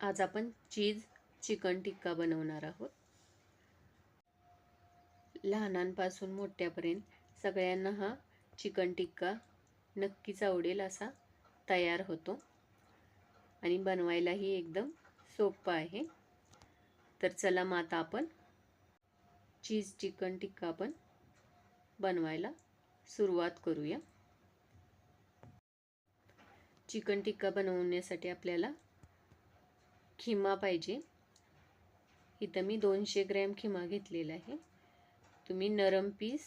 आज आपण चीज चिकन टिक्का बनवणार आहोत। लहानांपासून मोठ्यापर्यंत सगळ्यांना हा चिकन टिक्का नक्कीच आवडेल असा तयार होतो आणि बनवायलाही एकदम सोपा आहे। तर चला मग आता आपण चीज चिकन टिक्का बनवायला सुरुवात करूया। चिकन टिक्का बनवण्यासाठी आपल्याला खिमा पाहिजे। इथं मी 200 ग्रॅम खिमा घेतलेला आहे। तुम्ही नरम पीस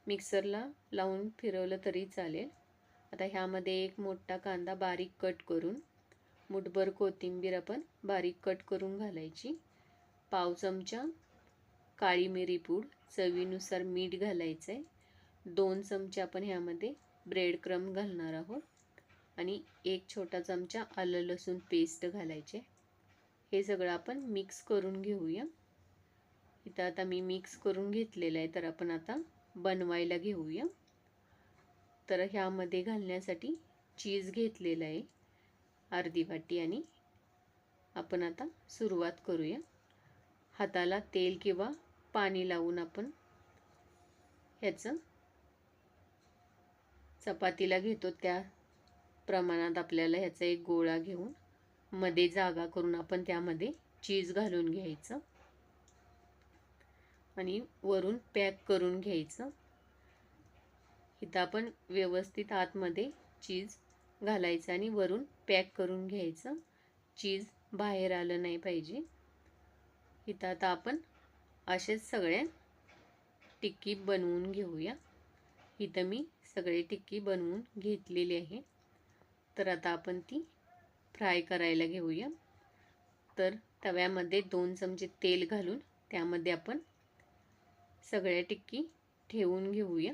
मिक्सरला लावून फिरवलं तरी चालेल। आता ह्यामध्ये एक मोठा कांदा बारीक कट करून, मुठभर कोथिंबीर आपण बारीक कट करून घालायची, पाव चमचा काळी मिरी पूड, चवीनुसार मीठ घालायचं आहे, 2 चमचे आपण ह्यामध्ये ब्रेड क्रम्ब घालणार आहोत आणि 1 छोटा चमचा आलं लसूण पेस्ट घालायचे। हे सगळं आपण मिक्स करून घेऊया। इथं आता मी मिक्स करून घेतलेलं आहे, तर आपण आता बनवायला घेऊया। तर ह्यामध्ये घालण्यासाठी चीज घेतलेलं आहे अर्धी वाटी आणि आपण आता सुरुवात करूया। हाताला तेल किंवा पाणी लावून आपण ह्याचं चपातीला घेतो त्या प्रमाणात आपल्याला ह्याचा एक गोळा घेऊन मध्ये जागा करून आपण त्यामध्ये चीज घालून घ्यायचं आणि वरून पॅक करून घ्यायचं। इथं आपण व्यवस्थित आतमध्ये चीज घालायचं आणि वरून पॅक करून घ्यायचं। चीज बाहेर आलं नाही पाहिजे। इथं आता आपण असेच सगळे टिक्की बनवून घेऊया। इथं मी सगळे टिक्की बनवून घेतलेली आहे। तर आता आपण ती फ्राय करायला घेऊया। तर तव्यामध्ये 2 चमचे तेल घालून त्यामध्ये आपण सगळ्या टिक्की ठेवून घेऊया।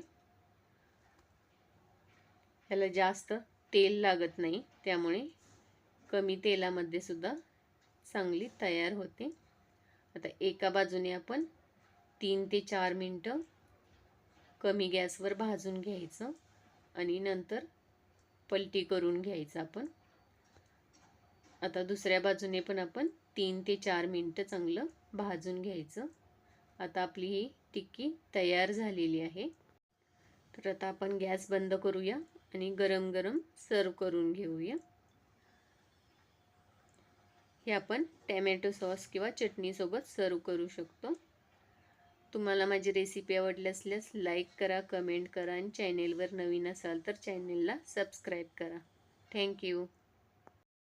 ह्याला जास्त तेल लागत नाही, त्यामुळे कमी तेलामध्ये सुद्धा चांगली तयार होते। आता एका बाजूने आपण 3 ते 4 मिनिटं कमी गॅसवर भाजून घ्यायचं आणि नंतर पलटी करून घ्यायचं आपण। आता दुसऱ्या बाजूने पण आपण 3 ते 4 मिनिटं चांगलं भाजून घ्यायचं। आता आपली ही टिक्की तयार झालेली आहे। तर आता आपण गॅस बंद करूया आणि गरम गरम सर्व करून घेऊया। हे आपण टोमॅटो सॉस किंवा चटणी सोबत सर्व करू शकतो। तुम्हाला माझी रेसिपी आवडली असल्यास लाईक करा, कमेंट करा आणि चॅनेलवर नवीन असाल तर चॅनेलला सबस्क्राईब करा। थँक्यू।